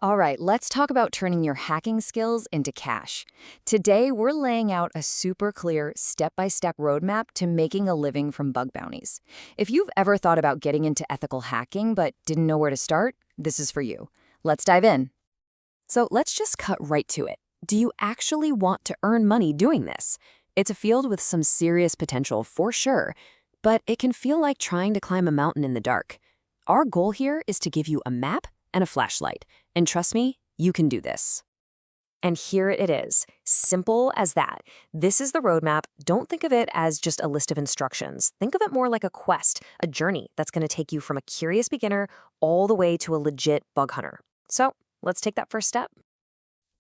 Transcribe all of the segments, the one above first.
All right, let's talk about turning your hacking skills into cash. Today, we're laying out a super clear step-by-step roadmap to making a living from bug bounties. If you've ever thought about getting into ethical hacking but didn't know where to start, this is for you. Let's dive in. So let's just cut right to it. Do you actually want to earn money doing this? It's a field with some serious potential for sure, but it can feel like trying to climb a mountain in the dark. Our goal here is to give you a map and a flashlight. And trust me, you can do this. And here it is, simple as that. This is the roadmap. Don't think of it as just a list of instructions. Think of it more like a quest, a journey that's going to take you from a curious beginner all the way to a legit bug hunter. So let's take that first step.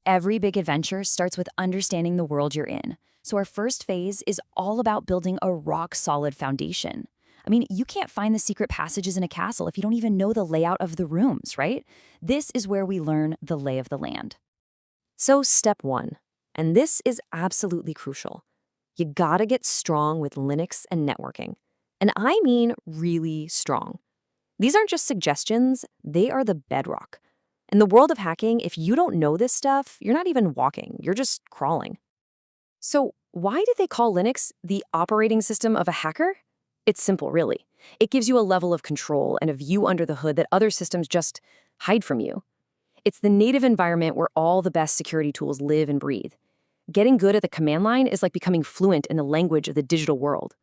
Every big adventure starts with understanding the world you're in. So our first phase is all about building a rock-solid foundation. I mean, you can't find the secret passages in a castle if you don't even know the layout of the rooms, right? This is where we learn the lay of the land. So step one, and this is absolutely crucial. You gotta get strong with Linux and networking. And I mean really strong. These aren't just suggestions, they are the bedrock. In the world of hacking, if you don't know this stuff, you're not even walking, you're just crawling. So why did they call Linux the operating system of a hacker? It's simple, really. It gives you a level of control and a view under the hood that other systems just hide from you. It's the native environment where all the best security tools live and breathe. Getting good at the command line is like becoming fluent in the language of the digital world.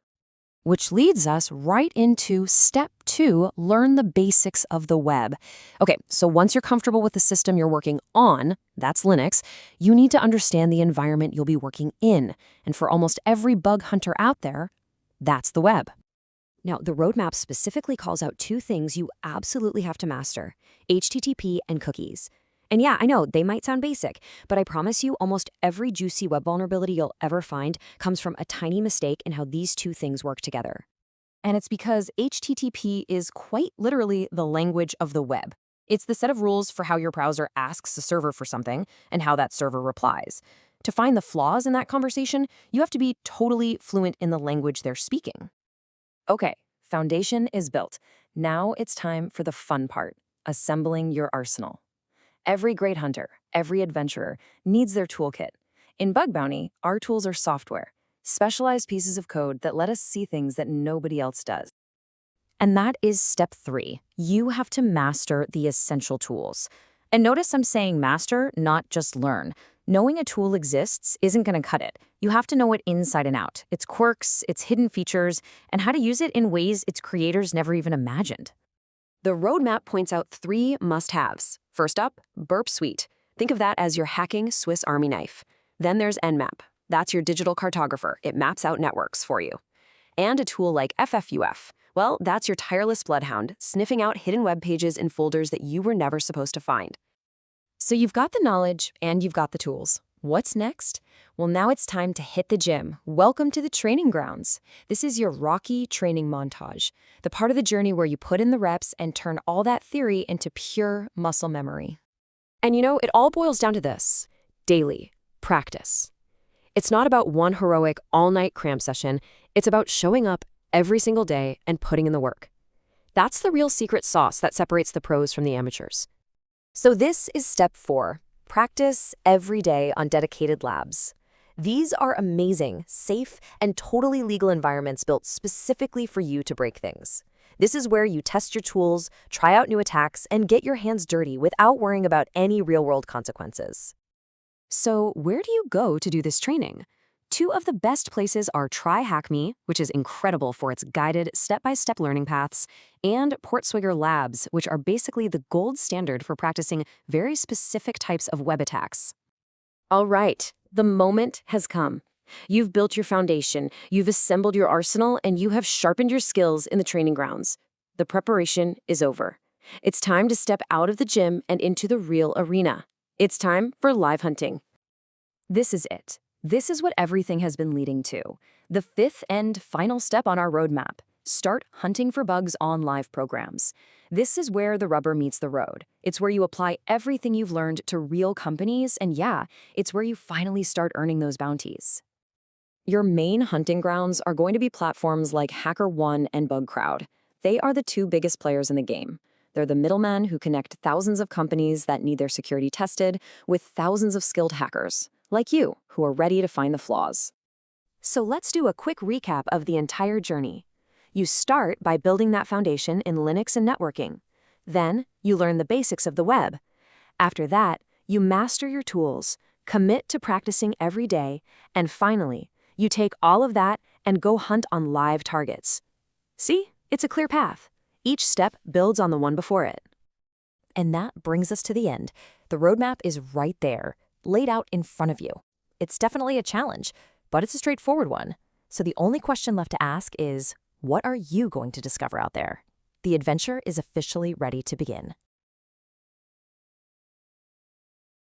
Which leads us right into step two, learn the basics of the web. Okay, so once you're comfortable with the system you're working on, that's Linux, you need to understand the environment you'll be working in. And for almost every bug hunter out there, that's the web. Now, the roadmap specifically calls out two things you absolutely have to master: HTTP and cookies. And yeah, I know, they might sound basic, but I promise you almost every juicy web vulnerability you'll ever find comes from a tiny mistake in how these two things work together. And it's because HTTP is quite literally the language of the web. It's the set of rules for how your browser asks the server for something and how that server replies. To find the flaws in that conversation, you have to be totally fluent in the language they're speaking. Okay, foundation is built. Now it's time for the fun part, assembling your arsenal. Every great hunter, every adventurer needs their toolkit. In Bug Bounty, our tools are software, specialized pieces of code that let us see things that nobody else does. And that is step three. You have to master the essential tools. And notice I'm saying master, not just learn. Knowing a tool exists isn't going to cut it. You have to know it inside and out, its quirks, its hidden features, and how to use it in ways its creators never even imagined. The roadmap points out three must-haves. First up, Burp Suite. Think of that as your hacking Swiss Army knife. Then there's Nmap. That's your digital cartographer. It maps out networks for you. And a tool like FFUF. Well, that's your tireless bloodhound, sniffing out hidden web pages in folders that you were never supposed to find. So you've got the knowledge and you've got the tools. What's next? Well, now it's time to hit the gym. Welcome to the training grounds. This is your rocky training montage, the part of the journey where you put in the reps and turn all that theory into pure muscle memory. And you know, it all boils down to this: daily practice. It's not about one heroic all-night cram session. It's about showing up every single day and putting in the work. That's the real secret sauce that separates the pros from the amateurs. So this is step four. Practice every day on dedicated labs. These are amazing, safe, and totally legal environments built specifically for you to break things. This is where you test your tools, try out new attacks, and get your hands dirty without worrying about any real-world consequences. So where do you go to do this training? Two of the best places are TryHackMe, which is incredible for its guided step-by-step learning paths, and Portswigger Labs, which are basically the gold standard for practicing very specific types of web attacks. All right, the moment has come. You've built your foundation, you've assembled your arsenal, and you have sharpened your skills in the training grounds. The preparation is over. It's time to step out of the gym and into the real arena. It's time for live hunting. This is it. This is what everything has been leading to. The fifth and final step on our roadmap: start hunting for bugs on live programs. This is where the rubber meets the road. It's where you apply everything you've learned to real companies, and yeah, it's where you finally start earning those bounties. Your main hunting grounds are going to be platforms like HackerOne and BugCrowd. They are the two biggest players in the game. They're the middlemen who connect thousands of companies that need their security tested with thousands of skilled hackers, like you, who are ready to find the flaws. So let's do a quick recap of the entire journey. You start by building that foundation in Linux and networking. Then, you learn the basics of the web. After that, you master your tools, commit to practicing every day, and finally, you take all of that and go hunt on live targets. See? It's a clear path. Each step builds on the one before it. And that brings us to the end. The roadmap is right there, laid out in front of you. It's definitely a challenge, but it's a straightforward one. So the only question left to ask is, what are you going to discover out there? The adventure is officially ready to begin.